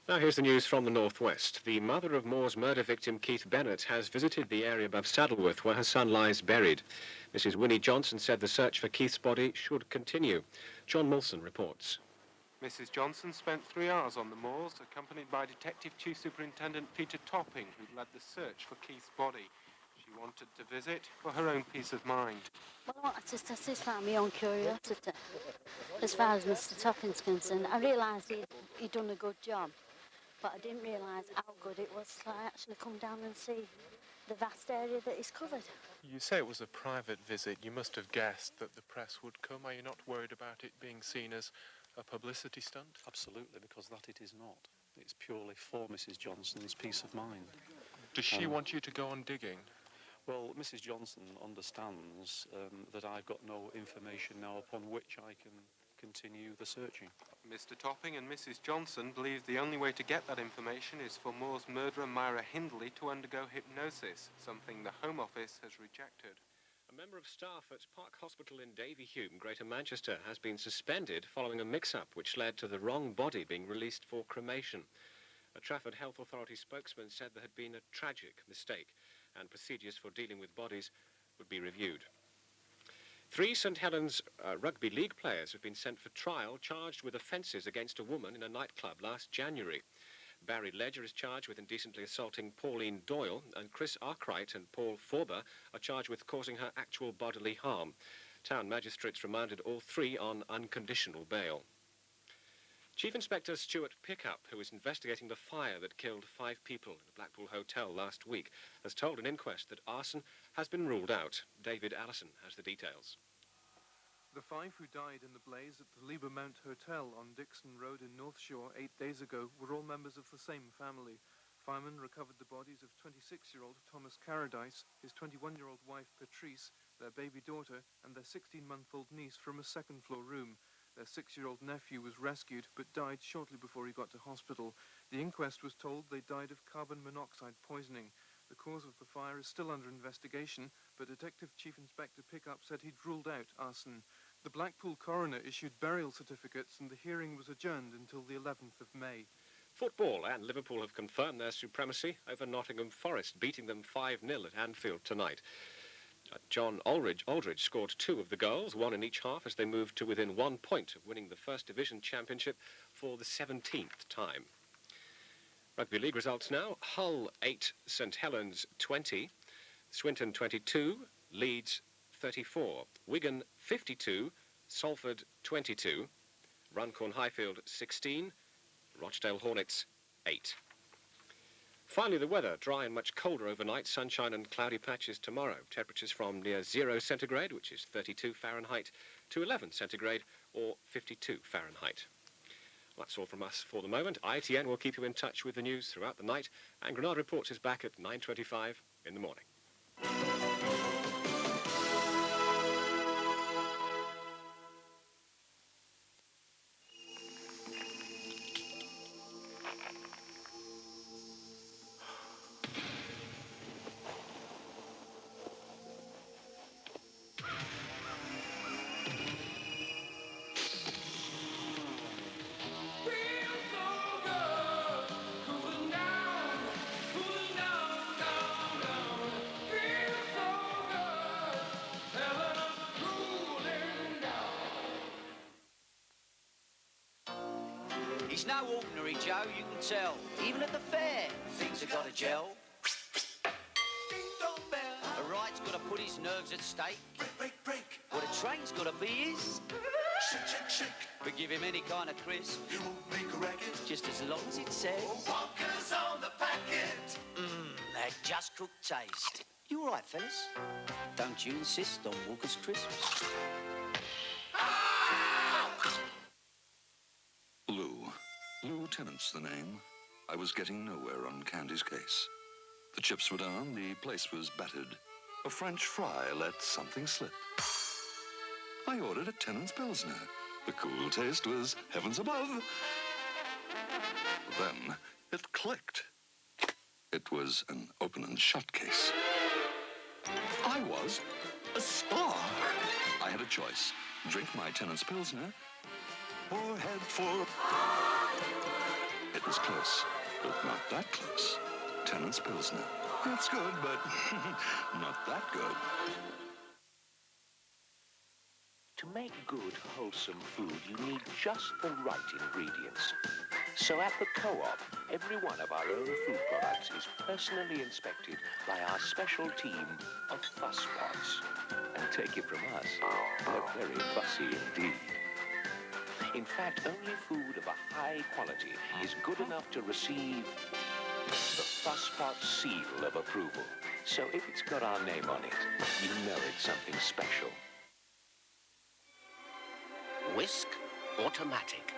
Now here's the news from the northwest. The mother of Moore's murder victim Keith Bennett has visited the area above Saddleworth where her son lies buried. Mrs. Winnie Johnson said the search for Keith's body should continue. John Molson reports. Mrs. Johnson spent 3 hours on the moors, accompanied by Detective Chief Superintendent Peter Topping, who led the search for Keith's body. She wanted to visit for her own peace of mind. Well, I wanted to satisfy my own curiosity. As far as Mr. Topping's concerned, I realised he'd done a good job, but I didn't realise how good it was to actually come down and see the vast area that he's covered. You say it was a private visit. You must have guessed that the press would come. Are you not worried about it being seen as a publicity stunt? Absolutely, because that it is not. It's purely for Mrs. Johnson's peace of mind. Does she want you to go on digging? Well, Mrs. Johnson understands that I've got no information now upon which I can continue the searching. Mr. Topping and Mrs. Johnson believe the only way to get that information is for Moore's murderer Myra Hindley to undergo hypnosis, something the Home Office has rejected. A member of staff at Park Hospital in Davyhulme, Greater Manchester, has been suspended following a mix-up which led to the wrong body being released for cremation. A Trafford Health Authority spokesman said there had been a tragic mistake and procedures for dealing with bodies would be reviewed. 3 St Helens Rugby League players have been sent for trial, charged with offences against a woman in a nightclub last January. Barry Ledger is charged with indecently assaulting Pauline Doyle, and Chris Arkwright and Paul Forber are charged with causing her actual bodily harm. Town magistrates remanded all 3 on unconditional bail. Chief Inspector Stuart Pickup, who is investigating the fire that killed 5 people in a Blackpool hotel last week, has told an inquest that arson has been ruled out. David Allison has the details. The 5 who died in the blaze at the Liebermount Hotel on Dixon Road in North Shore 8 days ago were all members of the same family. Firemen recovered the bodies of 26-year-old Thomas Carradine, his 21-year-old wife Patrice, their baby daughter, and their 16-month-old niece from a second-floor room. Their 6-year-old nephew was rescued but died shortly before he got to hospital. The inquest was told they died of carbon monoxide poisoning. The cause of the fire is still under investigation, but Detective Chief Inspector Pickup said he'd ruled out arson. The Blackpool coroner issued burial certificates and the hearing was adjourned until the 11th of May. Football, and Liverpool have confirmed their supremacy over Nottingham Forest, beating them 5-0 at Anfield tonight. John Aldridge scored 2 of the goals, 1 in each half, as they moved to within 1 point of winning the First Division Championship for the 17th time. Rugby League results now. Hull 8, St Helens 20, Swinton 22, Leeds 34, Wigan 52, Salford 22, Runcorn Highfield 16, Rochdale Hornets 8. Finally, the weather, dry and much colder overnight, sunshine and cloudy patches tomorrow. Temperatures from near 0 centigrade, which is 32 Fahrenheit, to 11 centigrade, or 52 Fahrenheit. That's all from us for the moment. ITN will keep you in touch with the news throughout the night, and Granada Reports is back at 9:25 in the morning. He's no ordinary Joe, you can tell. Even at the fair, things have got a gel. A ride's got to put his nerves at stake. Break. What a train's got to be is... Shake. But give him any kind of crisp, You won't make a racket. just as long as it says... Walkers on the packet. that just cooked taste. You all right, fellas? Don't you insist on Walker's crisps? Lou Tennent's the name. I was getting nowhere on Candy's case. The chips were down, the place was battered. A French fry let something slip. I ordered a Tennent's Pilsner. The cool taste was heavens above. Then it clicked. It was an open and shut case. I was a star. I had a choice. Drink my Tennent's Pilsner or head for... It was close, but not that close. Tennent's Pilsner. That's good, but not that good. To make good, wholesome food, you need just the right ingredients. So at the Co-op, every one of our own food products is personally inspected by our special team of fuss pots. And take it from us, they're very fussy indeed. In fact, only food of a high quality is good enough to receive the fuss pot seal of approval. So if it's got our name on it, you know it's something special. Wisk Automatic.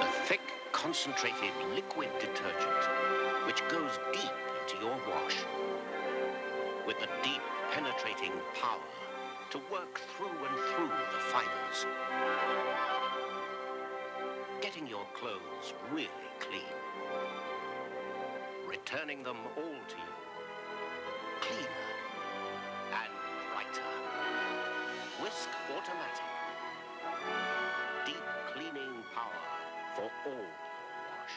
A thick, concentrated liquid detergent which goes deep into your wash with the deep, penetrating power to work through and through the fibers, getting your clothes really clean, returning them all to you, cleaner and brighter. Wisk Automatic. Deep cleaning power for all your wash.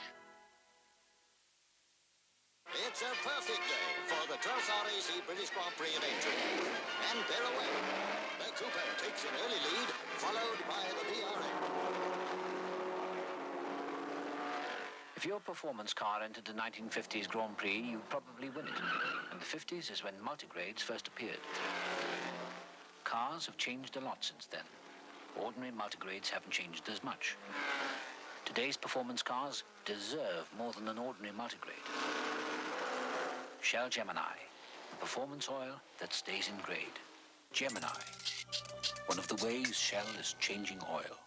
It's a perfect day for the 12th RAC British Grand Prix in entry. And they're away. The Cooper takes an early lead, followed by the BRM. If your performance car entered the 1950s Grand Prix, you'd probably win it. And the 50s is when multigrades first appeared. Cars have changed a lot since then. Ordinary multigrades haven't changed as much. Today's performance cars deserve more than an ordinary multigrade. Shell Gemini, the performance oil that stays in grade. Gemini, one of the ways Shell is changing oil.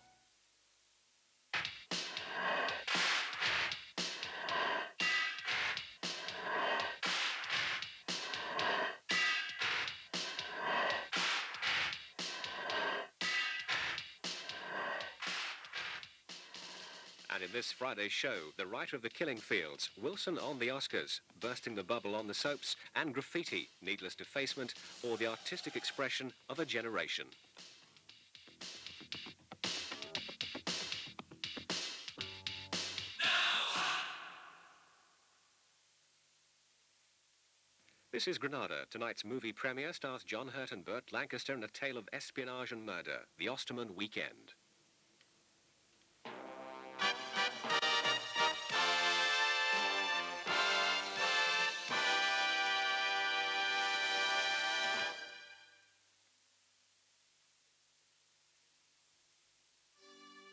And in this Friday's show, the writer of The Killing Fields, Wilson on the Oscars, bursting the bubble on the soaps, and graffiti, needless defacement, or the artistic expression of a generation. This is Granada. Tonight's movie premiere stars John Hurt and Burt Lancaster in a tale of espionage and murder, The Osterman Weekend.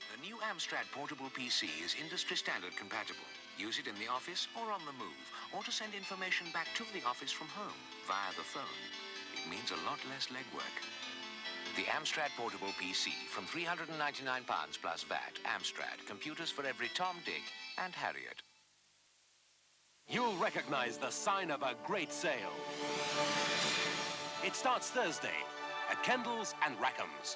The new Amstrad Portable PC is industry standard compatible. Use it in the office or on the move, or to send information back to the office from home via the phone. It means a lot less legwork. The Amstrad Portable PC from £399 plus VAT. Amstrad, computers for every Tom, Dick and Harriet. You'll recognize the sign of a great sale. It starts Thursday at Kendals and Rackhams.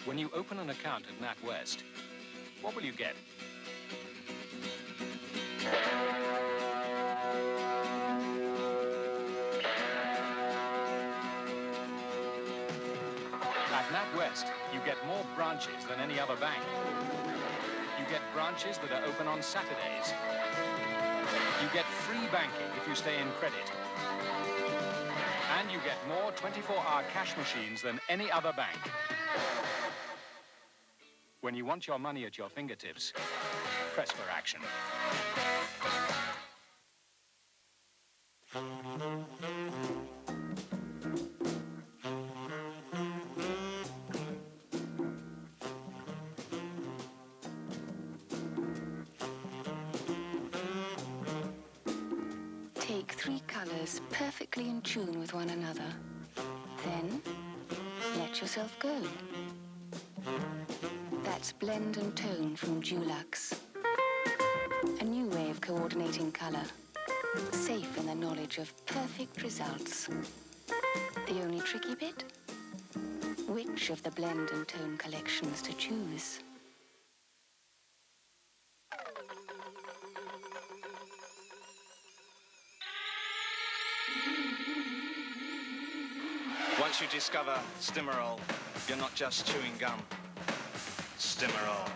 When you open an account at NatWest, what will you get? At NatWest, you get more branches than any other bank. You get get branches that are open on Saturdays. You get free banking if you stay in credit. And you get more 24-hour cash machines than any other bank. When you want your money at your fingertips, press for action. Take 3 colours perfectly in tune with one another. Then, let yourself go. That's blend and tone from Dulux. A new way of coordinating colour. Safe in the knowledge of perfect results. The only tricky bit? Which of the blend and tone collections to choose? Once you discover Stimorol, you're not just chewing gum. Stimorol.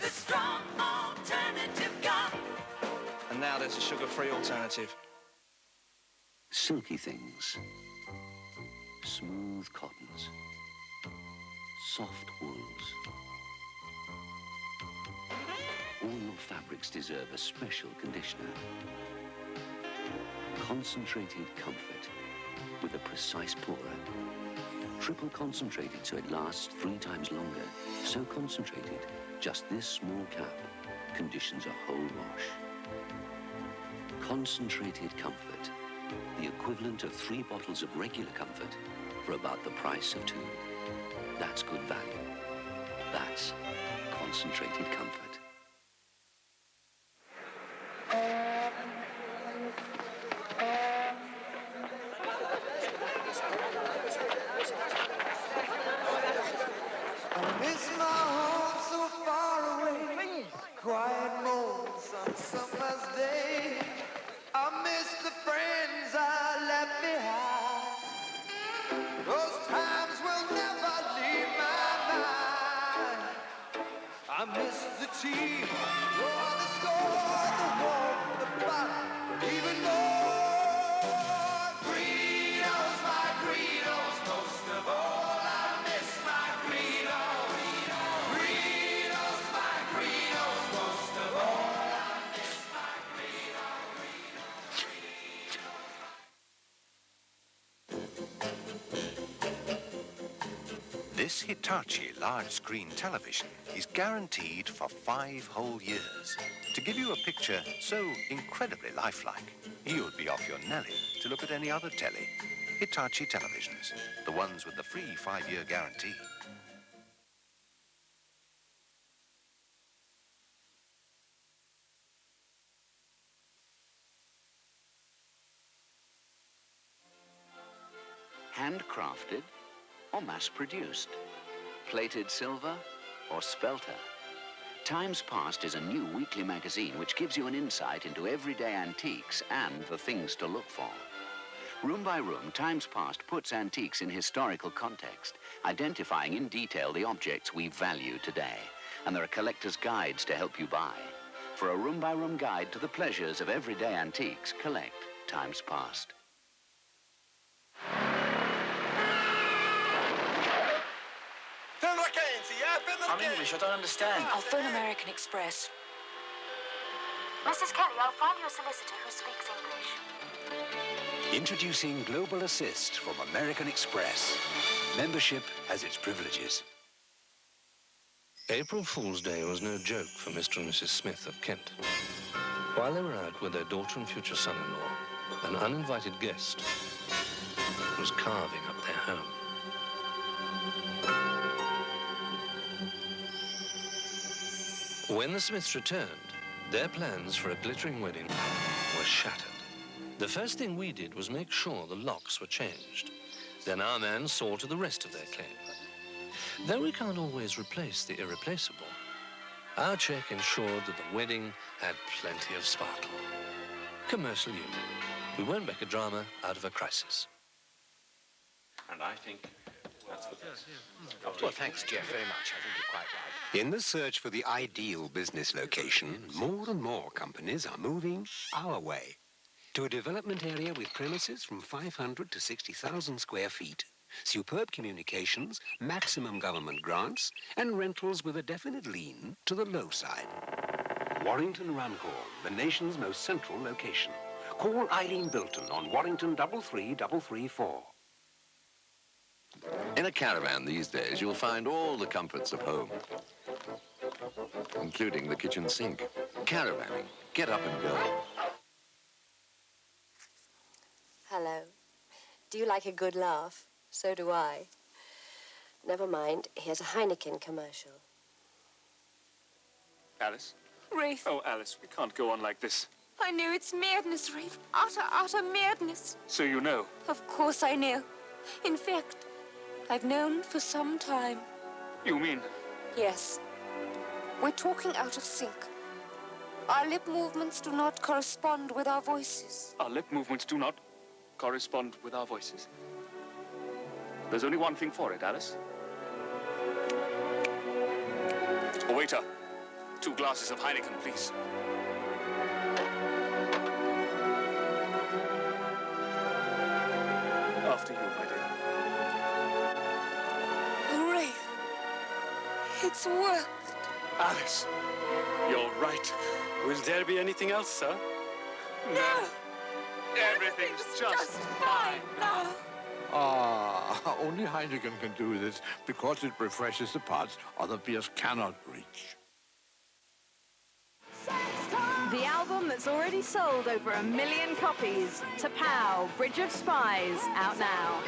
The strong alternative gum. And now there's a sugar-free alternative. Silky things. Smooth cottons. Soft wools. All your fabrics deserve a special conditioner. Concentrated comfort with a precise pourer. Triple concentrated so it lasts 3 times longer. So concentrated, just this small cap conditions a whole wash. Concentrated comfort. The equivalent of 3 bottles of regular comfort for about the price of 2. That's good value. That's concentrated comfort. Quiet moments on summer's day. I miss the friends I left behind. Those times will never leave my mind. I miss the team, or the score, the warmth, the fun, even more. Greenalls, my Greenalls, most of all, I miss my Greenalls. Greenalls, my Greenalls, most of all, I miss my This Hitachi large-screen television is guaranteed for 5 whole years to give you a picture so incredibly lifelike, you'd be off your Nelly to look at any other telly. Hitachi televisions, the ones with the free 5-year guarantee. Handcrafted or mass-produced? Plated silver or spelter? Times Past is a new weekly magazine which gives you an insight into everyday antiques and the things to look for. Room by room, Times Past puts antiques in historical context, identifying in detail the objects we value today. And there are collector's guides to help you buy. For a room-by-room guide to the pleasures of everyday antiques, collect Times Past. I'm English, I don't understand. I'll phone American Express. Mrs. Kelly, I'll find you a solicitor who speaks English. Introducing Global Assist from American Express. Membership has its privileges. April Fool's Day was no joke for Mr. and Mrs. Smith of Kent. While they were out with their daughter and future son-in-law, an uninvited guest was carving up their home. When the Smiths returned, their plans for a glittering wedding were shattered. The first thing we did was make sure the locks were changed. Then our man saw to the rest of their claim. Though we can't always replace the irreplaceable, our check ensured that the wedding had plenty of sparkle. Commercial Union. We won't make a drama out of a crisis. And I think That's the place. Well, thanks, Jeff, very much. I think you're quite right. In the search for the ideal business location, more and more companies are moving our way to a development area with premises from 500 to 60,000 square feet, superb communications, maximum government grants, and rentals with a definite lean to the low side. Warrington-Runcorn, the nation's most central location. Call Eileen Bilton on Warrington 33334. In a caravan these days, you'll find all the comforts of home, including the kitchen sink. Caravanning. Get up and go. Hello. Do you like a good laugh? So do I. Never mind. Here's a Heineken commercial. Alice? Rafe. Oh, Alice, we can't go on like this. I know it's madness, Rafe. Utter madness. So you know. Of course I know. In fact, I've known for some time. You mean? Yes. We're talking out of sync. Our lip movements do not correspond with our voices. Our lip movements do not correspond with our voices. There's only one thing for it, Alice. Oh, waiter. 2 glasses of Heineken, please. After you, my dear. Hooray! It's worked. Alice, you're right. Will there be anything else, sir? No! Everything's just fine now. Ah, only Heineken can do this because it refreshes the parts other beers cannot reach. The album that's already sold over 1 million copies, To Pow, Bridge of Spies, out now.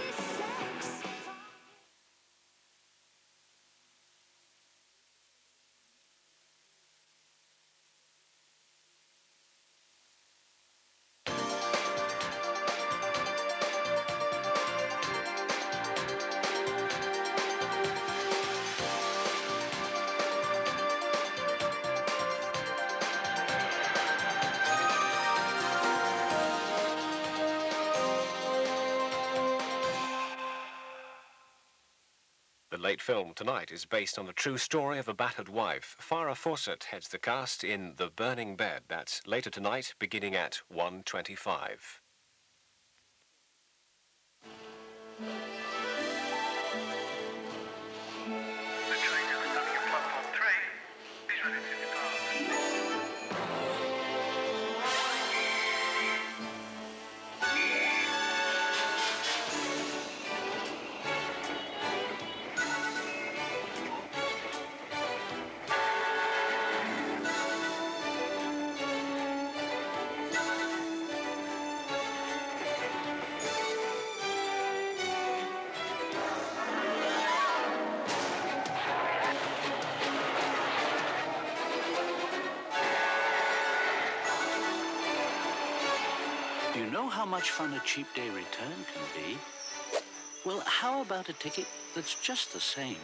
The late film tonight is based on the true story of a battered wife. Farrah Fawcett heads the cast in The Burning Bed. That's later tonight, beginning at 1:25. Do you know how much fun a cheap day return can be? Well, how about a ticket that's just the same,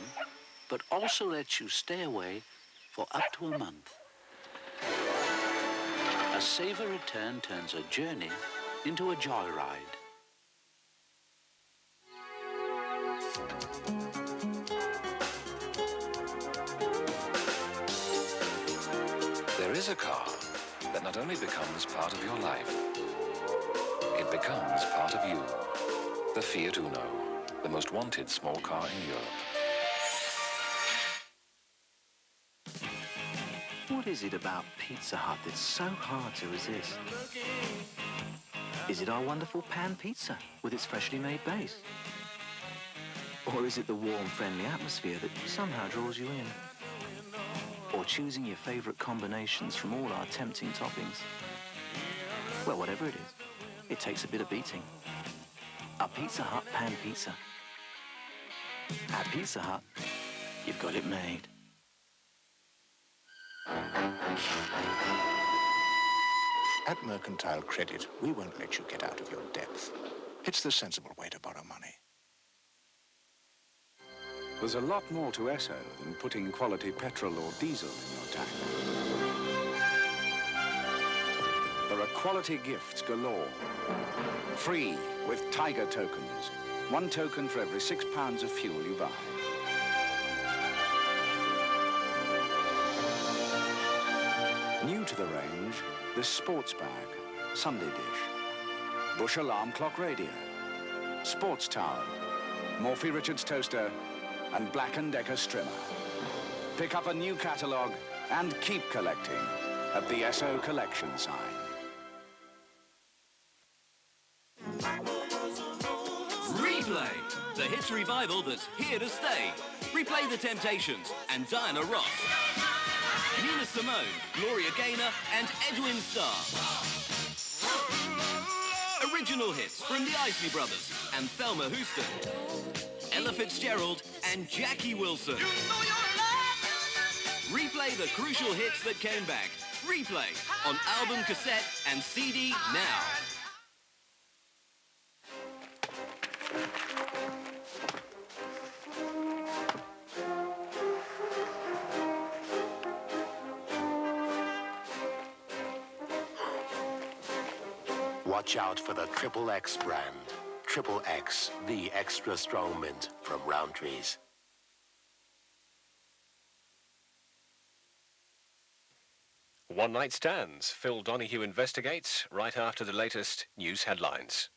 but also lets you stay away for up to a month? A saver return turns a journey into a joyride. There is a car that not only becomes part of your life, it becomes part of you. The Fiat Uno, the most wanted small car in Europe. What is it about Pizza Hut that's so hard to resist? Is it our wonderful pan pizza with its freshly made base? Or is it the warm, friendly atmosphere that somehow draws you in? Or choosing your favourite combinations from all our tempting toppings? Well, whatever it is, it takes a bit of beating. A Pizza Hut pan pizza. At Pizza Hut, you've got it made. At Mercantile Credit, we won't let you get out of your depth. It's the sensible way to borrow money. There's a lot more to Esso than putting quality petrol or diesel in your tank. There are quality gifts galore. Free with Tiger tokens. 1 token for every £6 of fuel you buy. New to the range, the sports bag, Sunday dish, Bush alarm clock radio, sports towel, Morphy Richards toaster, and Black & Decker strimmer. Pick up a new catalogue and keep collecting at the Esso collection sign. Replay, the hits revival that's here to stay. Replay The Temptations and Diana Ross. Nina Simone, Gloria Gaynor and Edwin Starr. Original hits from the Isley Brothers and Thelma Houston. Ella Fitzgerald and Jackie Wilson. Replay the crucial hits that came back. Replay on album, cassette and CD now. Watch out for the Triple X brand. Triple X, the extra strong mint from Roundtree's. One Night Stands. Phil Donahue investigates right after the latest news headlines.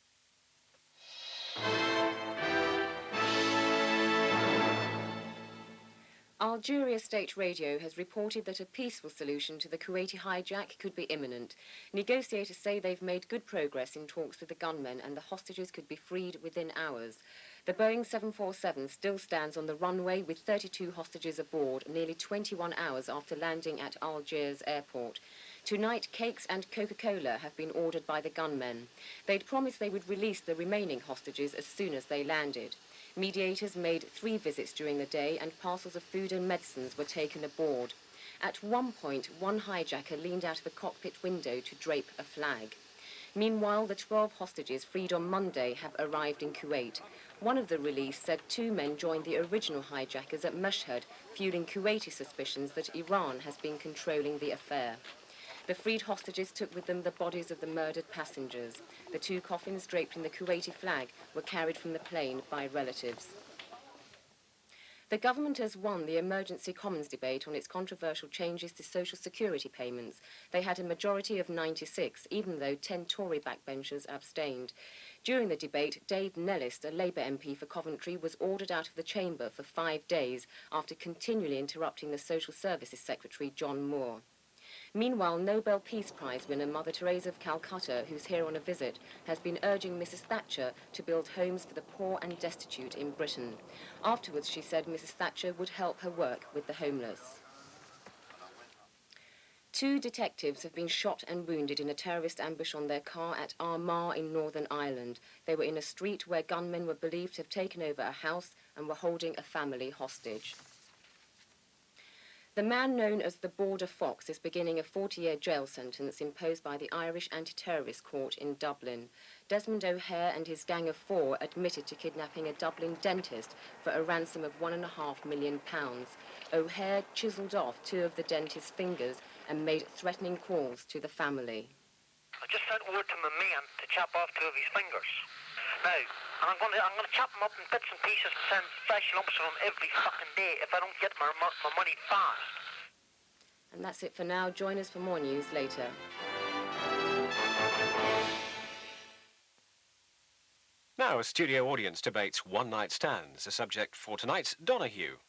Algeria State Radio has reported that a peaceful solution to the Kuwaiti hijack could be imminent. Negotiators say they've made good progress in talks with the gunmen and the hostages could be freed within hours. The Boeing 747 still stands on the runway with 32 hostages aboard nearly 21 hours after landing at Algiers airport. Tonight, cakes and Coca-Cola have been ordered by the gunmen. They'd promised they would release the remaining hostages as soon as they landed. Mediators made 3 visits during the day and parcels of food and medicines were taken aboard. At one point, one hijacker leaned out of the cockpit window to drape a flag. Meanwhile, the 12 hostages freed on Monday have arrived in Kuwait. One of the released said 2 men joined the original hijackers at Mashhad, fueling Kuwaiti suspicions that Iran has been controlling the affair. The freed hostages took with them the bodies of the murdered passengers. The 2 coffins draped in the Kuwaiti flag were carried from the plane by relatives. The government has won the emergency Commons debate on its controversial changes to social security payments. They had a majority of 96, even though 10 Tory backbenchers abstained. During the debate, Dave Nellis, a Labour MP for Coventry, was ordered out of the chamber for 5 days after continually interrupting the Social Services Secretary, John Moore. Meanwhile, Nobel Peace Prize winner Mother Teresa of Calcutta, who's here on a visit, has been urging Mrs. Thatcher to build homes for the poor and destitute in Britain. Afterwards, she said Mrs. Thatcher would help her work with the homeless. 2 detectives have been shot and wounded in a terrorist ambush on their car at Armagh in Northern Ireland. They were in a street where gunmen were believed to have taken over a house and were holding a family hostage. The man known as the Border Fox is beginning a 40-year jail sentence imposed by the Irish Anti-Terrorist Court in Dublin. Desmond O'Hare and his gang of 4 admitted to kidnapping a Dublin dentist for a ransom of £1.5 million. O'Hare chiselled off 2 of the dentist's fingers and made threatening calls to the family. I just sent word to my man to chop off 2 of his fingers. Now, I'm going to chop them up in bits and pieces and send fresh lumps of them every fucking day if I don't get my money fast. And that's it for now. Join us for more news later. Now, a studio audience debates One Night Stands, a subject for tonight's Donahue.